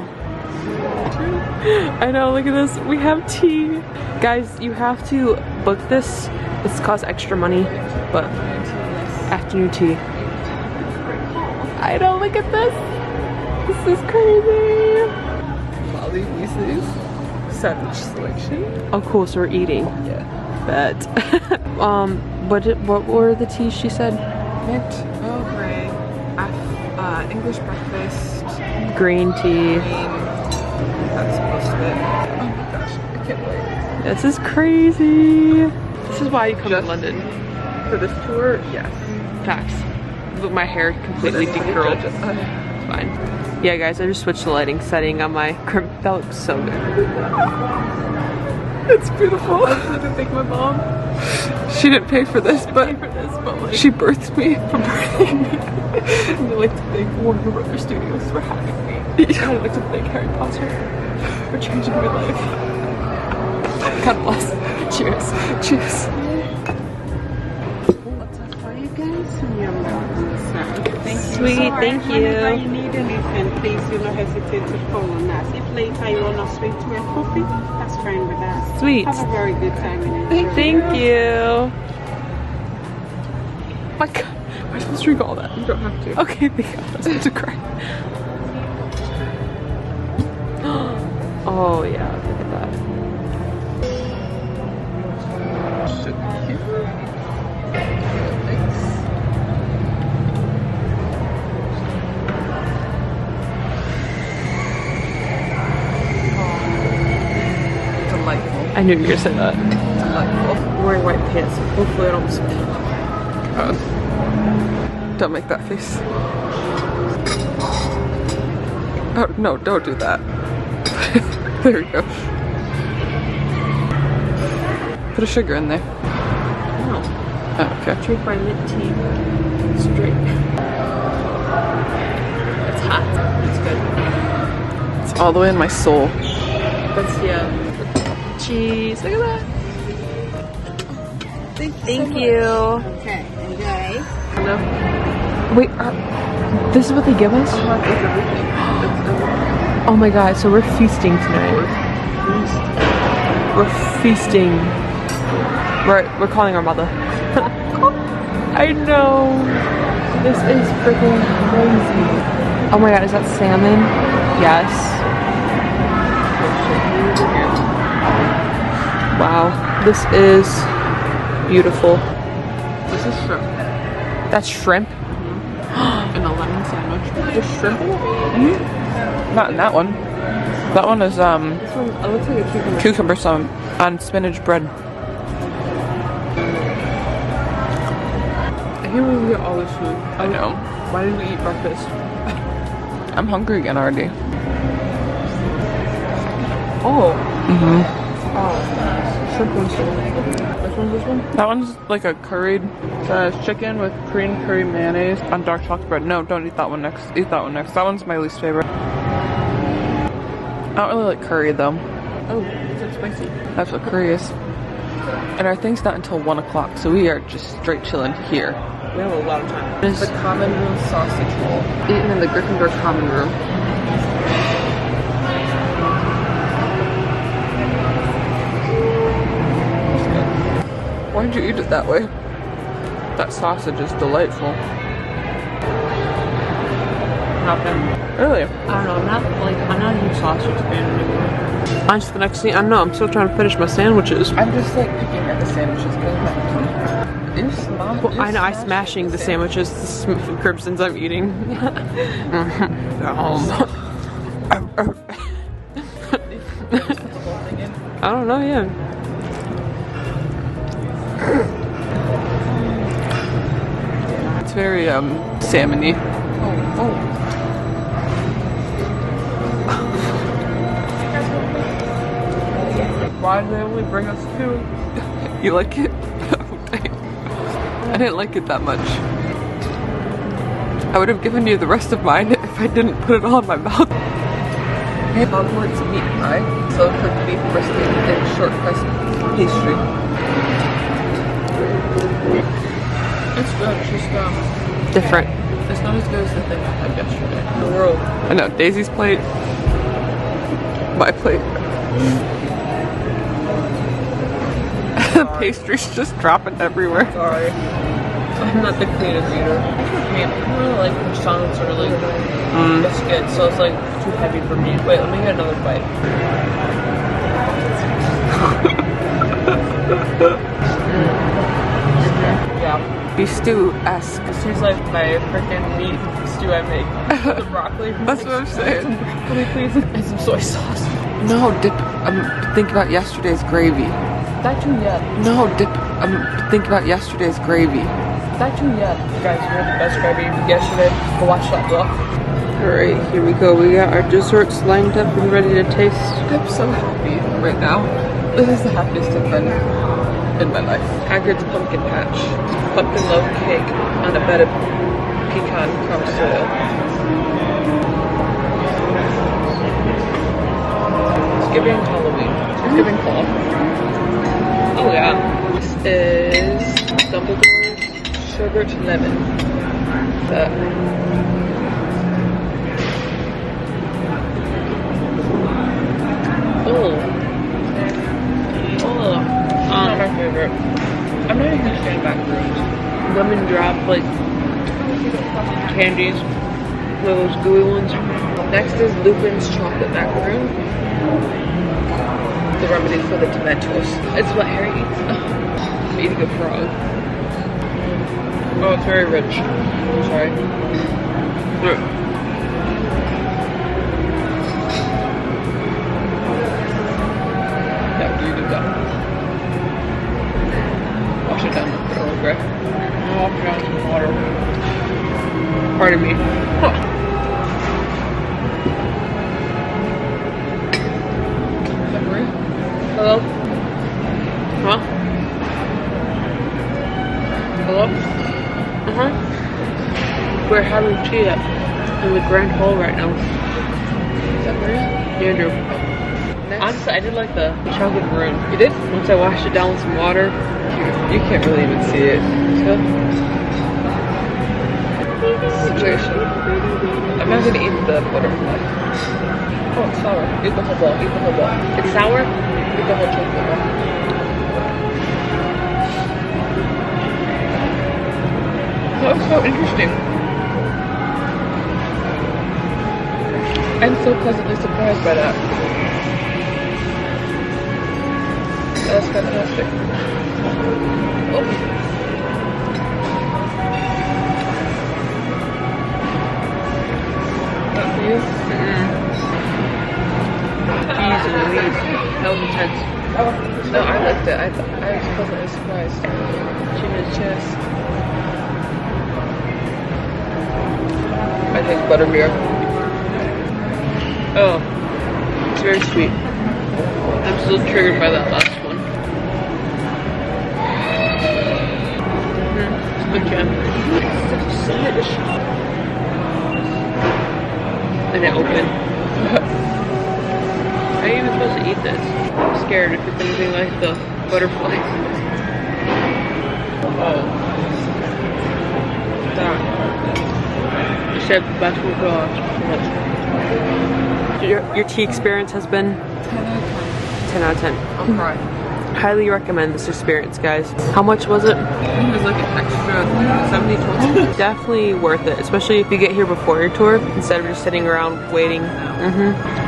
Wow. I know, look at this. We have tea. Guys, you have to book this. This costs extra money, but afternoon tea. I know, look at this. This is crazy. Molly Weasley's sandwich selection. Oh cool, so we're eating. Yeah. Bet. What were the teas she said? Mint, Earl Grey, English breakfast, Green tea. That's most of it. Oh my gosh, I can't wait. This is crazy. This is why you come to London. For this tour, yes. Facts. Look, my hair completely decurled. It's fine. Yeah, guys, I just switched the lighting setting on my crimp. That looks so good. It's beautiful. I have to thank my mom. She didn't pay for this, but Like, she birthed me. for birthing me. And I'd like to thank Warner Brothers Studios for having me. And I'd like to thank Harry Potter for changing my life. God bless. Cheers. Cheers. Sweet, thank you. Whenever you need anything, please do not hesitate to call on us. If later you want us to a coffee, that's fine with us. Sweet. Have a very good time in it. Thank you. My God, am I supposed to drink all that? You don't have to. Okay, thank God. I was about to cry. Oh yeah, look at that. Delightful. I knew you were gonna say that. Delightful. I'm wearing white pants, so hopefully I don't spill. Don't make that face. Oh, no, don't do that. There we go. Put a sugar in there. No. Oh, okay. Drink my mint tea straight. It's hot. It's good. It's all the way in my soul. That's, yeah. Cheese. Look at that. Thank you. Okay, enjoy. No. Wait, this is what they give us? Oh my God, so we're feasting tonight. We're feasting. We're calling our mother. I know. This is freaking crazy. Oh my God, is that salmon? Yes. Wow, this is beautiful. This is shrimp. That's shrimp? And a lemon sandwich. Just shrimp? Not in that one. That one is This one, it looks like a cucumber. cucumber some on spinach bread. I can't believe we get all this food. I know. Why did we eat breakfast? I'm hungry again already. Oh. Mm-hmm. Oh. Shrimp one's so Which one's this one? That one's like a curried chicken with Korean curry mayonnaise on dark chocolate bread. No, don't eat that one next. Eat that one next. That one's my least favorite. I don't really like curry though. Oh, it's spicy. That's what curry is. And our thing's not until 1 o'clock, so we are just straight chilling here. We have a lot of time. It's the common room sausage roll. Eaten in the Gryffindor common room. Why'd you eat it that way? That sausage is delightful. Nothing. Really? I don't know, I'm not a huge sausage fan anymore. Honestly, the next thing, I don't know, I'm still trying to finish my sandwiches. I'm just like picking at the sandwiches because Well, I know, I'm smashing the sandwiches, the crimsons I'm eating. I don't know, yeah. It's very salmon-y. Oh. Why did they only bring us 2? You like it? I didn't like it that much. I would have given you the rest of mine if I didn't put it all in my mouth. I have Hogwarts meat pie, so cooked beef brisket and short crust pastry. It's good, it's just Different. it's not as good as the thing I had yesterday. The world. I know, Daisy's plate My plate. The pastry's just dropping everywhere. Sorry. I'm not the cleanest eater. I don't really like croissants or like biscuits, so it's like too heavy for me. Wait, let me get another bite. Yeah. Beef stew-esque. This tastes like my freaking meat stew I make. The broccoli. That's what I'm saying. Broccoli, please. And some soy sauce. No, dip. I'm thinking about yesterday's gravy. That too, yeah. No, dip. I'm thinking about yesterday's gravy. That too, yeah. Guys, we had the best gravy yesterday. Go watch that vlog. Alright, here we go. We got our desserts lined up and ready to taste. I'm so happy right now. This is the happiest I've been in my life. Hagrid's pumpkin patch. Pumpkin loaf cake on a bed of pecan crumb soil. It's giving Halloween. It's giving fall. Oh yeah. This is Dumbledore's sherbet lemon. Not my favorite. I'm not even a fan of macaroons. Lemon drop, like candies, one of those gooey ones. Next is Lupin's chocolate macaroon. The remedy for the tomatoes. It's what Harry eats. I'm eating a frog. Oh, it's very rich. I'm sorry. Yeah, you did that. Wash it down with a little bit. I'll wash it down with some water. Pardon me. Huh. Savory? Hello? Huh? Hello? Uh-huh. We're having tea in the Grand Hall right now. Savory? Andrew. Honestly, I did like the chocolate maroon. You did? Once I washed it down with some water. You can't really even see it. So, Situation. I'm not gonna eat the butterfly. Oh, it's sour. Eat the whole ball. Eat the whole ball. it's sour. Eat the whole chocolate ball. That was so interesting. I'm so pleasantly surprised by that. That's fantastic. Oh. That for you? Jeez Louise. That was intense. Oh, no, I liked it. I was pleasantly surprised. Cheers. I taste butterbeer. Oh, it's very sweet. I'm still triggered by that last one. Okay. And it opened. How are you even supposed to eat this? I'm scared if it's anything like the butterfly. Oh. That. I said that's what gosh. Your tea experience has been 10 out of 10. I'm crying. Highly recommend this experience, guys. How much was it? I think it was like an extra 70 total. Definitely worth it, especially if you get here before your tour instead of just sitting around waiting.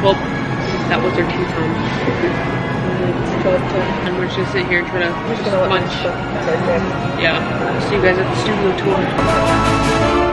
Well, that was our tea time. And we're just gonna sit here and try to munch. Yeah. See you guys at the studio tour.